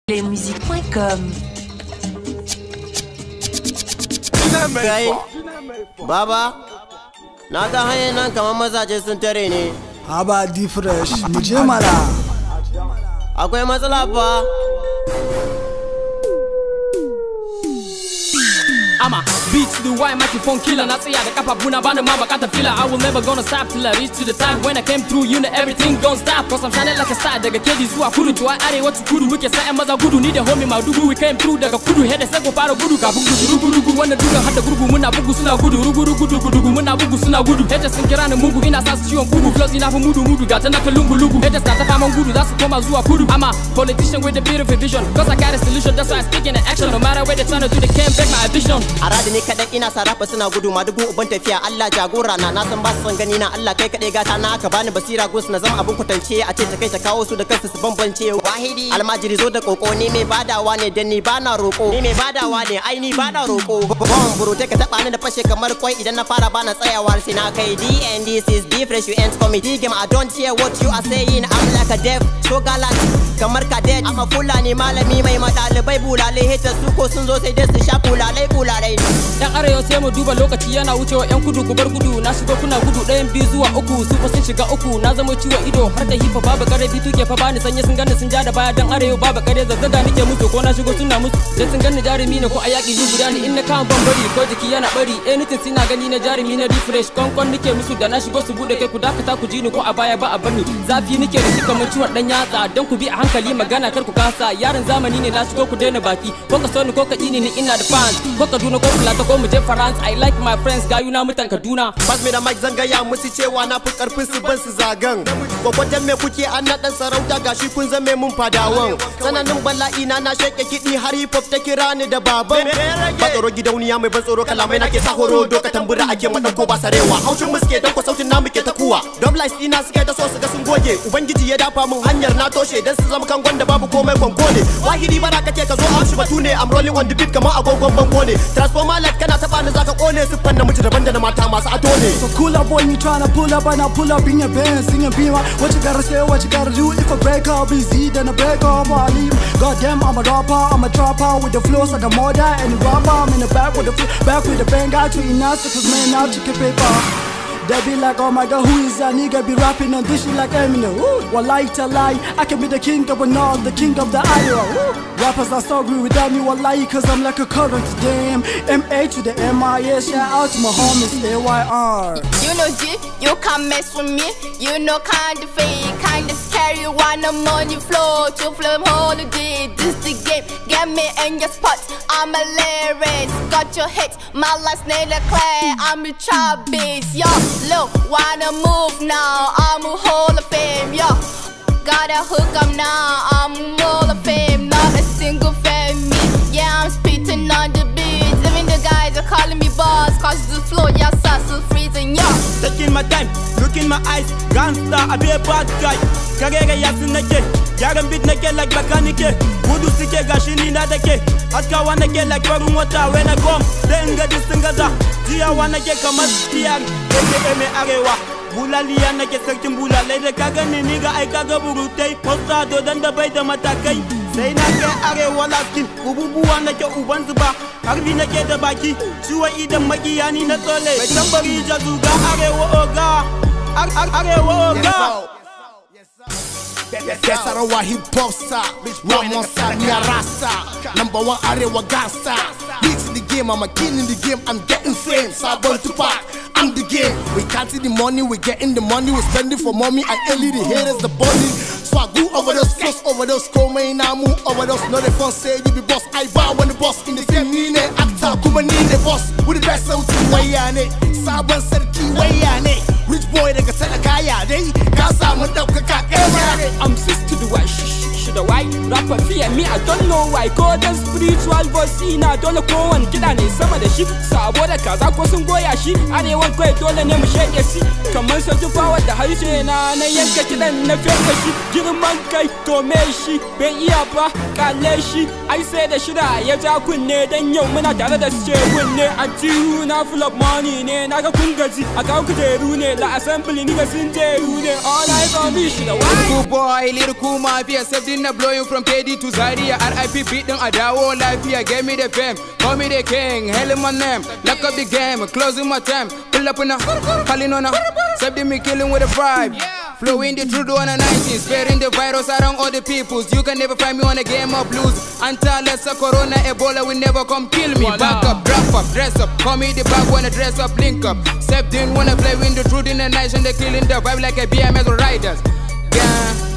Lesmusiques.com. Kai, Baba, na ga hanyar nan kamar mazaje sun tare ne. Haba D-Fresh, mu je mana. Akwai matsala fa. I'm a beat to the white microphone killer. Not say the kapabuna band mama got the filler. I will never gonna stop till I reach to the top. When I came through, you know everything gon' stop. Cause I'm shining like a star. Daga kiddies who are kudu to I are what to kudu. We can say maza kudu need a homie my dugu. We came through daga kudu head a sego para gudu kabugu rugu when the duga had the gugu muna bugu suna gudu rugu muna bugu suna gudu. Head a sinkirana mugu in a sassion kudu close enough mudu got another lungu. Head a start a gudu that's come as kudu. I'm a politician with a bit of a vision. Cause I got a solution that's why I'm speaking in action. No matter where they trying to do they can't break my ambition. Aradi ne kadan ina sarrafa suna gudu madugu uban tafiya Allah jagora na san ba su san gani na Allah kai kade gata na aka bani basira gus na zama abun kwatance a ce ta kai ta kawo su da kansu su bambance wahidi almajiri zo da koko ne mai badawa ne dan ni bana roko ni mai badawa ne ai ni bana roko bon buru take ta bani da fashe kamar kwai idan na fara bana tsayawa sai na kai DND this is D-Fresh you ain't comedy game I don't hear what you are saying I'm like a deaf so galant kamar cadet I'm a fulani malami mai madalibai bulale hita su ko sun zo sai dai su sha kulalai yan arewa sai mu duba lokaci yana wucewa yan kudu gubar gudu na shigo kuna gudu ɗayan biyu zuwa uku su fa sun shiga uku na zama ciwo ido har da hifa babu kare bitu ke fa bani sanye sun gani sun ja da baya dan arewa babu kare zazzaga nake musu ko na shigo suna musu sai sun gani jarumi ne ko a yaƙi ni guda ne in na kan bambari ko jiki yana bari anything sina gani na jarumi na D-Fresh konkon nake musu da na shigo su bude kai ku dakata ku ji ni ko a baya ba a barni zafi nake da shi kamar ciwon dan yatsa dan ku bi a hankali magana kar ku kasa yaran zamani ne na shigo ku daina baki ko ka so ni ko ka ini ni ina da fans ko Kaduna ko Plateau ko mu je France I like my friends gayu na mutan Kaduna pass me da mic zanga ya musu cewa na fi karfin su ban su zagan gwagwajen me kuke an na dan sarauta gashi kun zame mun fadawan sananin bala'i na sheke kidi har hip hop ta kira ni da baban batsoro gidauniya mai ban tsoro kalamai nake sa horo doka tambura ake madauko ba sarewa haushin muske dan ko sautin namu ke ta kuwa double ina suke da so su ga sun goge ubangiji ya dafa mun hanyar na toshe dan su zama kan gwanda babu komai kwanko ne wahidi baraka ce ka zo amshi batu ne I'm rolling on the beat kamar agogon bango ne transformer like kana taba ni zaka kone su fanna mutu daban da mata masu ado ne So cool up when you tryna pull up and I pull up in your Benz, in your Beamer. What you gotta say, what you gotta do? If I break up easy, then I break up or I leave. Goddamn, I'm a rapper, I'm a trapper with the flows like a mother and a rapper. I'm in the back with the bang out to enough, cause man out chicken paper. They be like, oh my god, who is that nigga be rapping on this shit like Eminem? Wallahi talai, I can be the king of a north, the king of the Iowa. Rappers are so good without me, wallahi, cause I'm like a current to them. M.A. to the M.I.S. Shout out to my homies, A.Y.R. You know G, you can't mess with me. You know kinda fake, kinda scary. Wanna money flow to flame holiday. This the game, get me in your spot. I'm a lyrics, got your hits. My last name Leclerc, I'm a trap bass, yo. Look, wanna move now, I'm a Hall of Fame, yo. Gotta hook up now, I'm a Hall of Fame. Not a single fan me, yeah, I'm spitting on the beats. Even the guys are calling me boss, cause the flow, yeah, so freezing, yo. Taking my time, look in my eyes, gangsta, I be a bad guy. Karega yasin nake, yaran beat nake like bakanike. Gudu suke gashi ni na dake, haskawa nake like farin wata. When I come, sai in ga distin gaza. Jiyawa nake kamar tiyar, aka mai arewa. Bulaliya nake sarkin bulalai da ka gani ni ga ai kaga burutai. Posta dodon da bai da matakai. Sai na kai arewa laskin, bububuwa nake uban zuba. Harbi nake da baki, ciwon idan makiya ni na tsole. Bai tambari jazuga arewa oga, arewa oga. Kesarawa hip hop star, Ramon Sanya Rasta, number one arewa gangsta. Beats in the game, I'm a king in the game, I'm getting fame. Sabon Tupac, I'm the game. We counting the money, we getting the money, we spending for mommy and Ellie, the haters, the body. Swagoo overdose, cross overdose, Komei Namu overdose. No the fun say you be boss, I bow when the boss in the same nine actor, Kuma nine boss. With the best out to Wayane, Sabon Serki Wayane. Rich boy, they can sell a kaya, they can't sound with I'm sis to the white, to the white rapper fear me, I don't know why. Call them spiritual voice, I don't know ko wani kiɗa ne sama da shi. Sabo da kaza ko sun goya shi, arewan kai dole ne mu shege shi. Kamar sauki power da harshe na yanka kiɗan na fesa shi. Girman kai to me shi, bai iya ba kalle shi. Ai sai da shida ya ja kunne dan yau muna tare da su ce kunne. A jihu na full of money ne, naga kun gaji, a kawo kujeru ne. da assembly nigga sun jeru ne. All eyes on me shiga why? Cool boy, little cool mafia, accepting the blowing from KD to Zaria. RIP beat them Adawo Lafia, gave me the fame, call me the king, hell in my name, lock up the game, closing my time, pull up on a, calling on a, accepting me killing with a vibe. Flowing the truth on a 19, spreading the virus around all the peoples. You can never find me on a game of blues. Until let's a corona, Ebola will never come kill me. Back up, drop up, dress up, call me the back when I dress up, link up. Stepped in when I play with the truth in the night and they killing the vibe like a BMS riders. Yeah.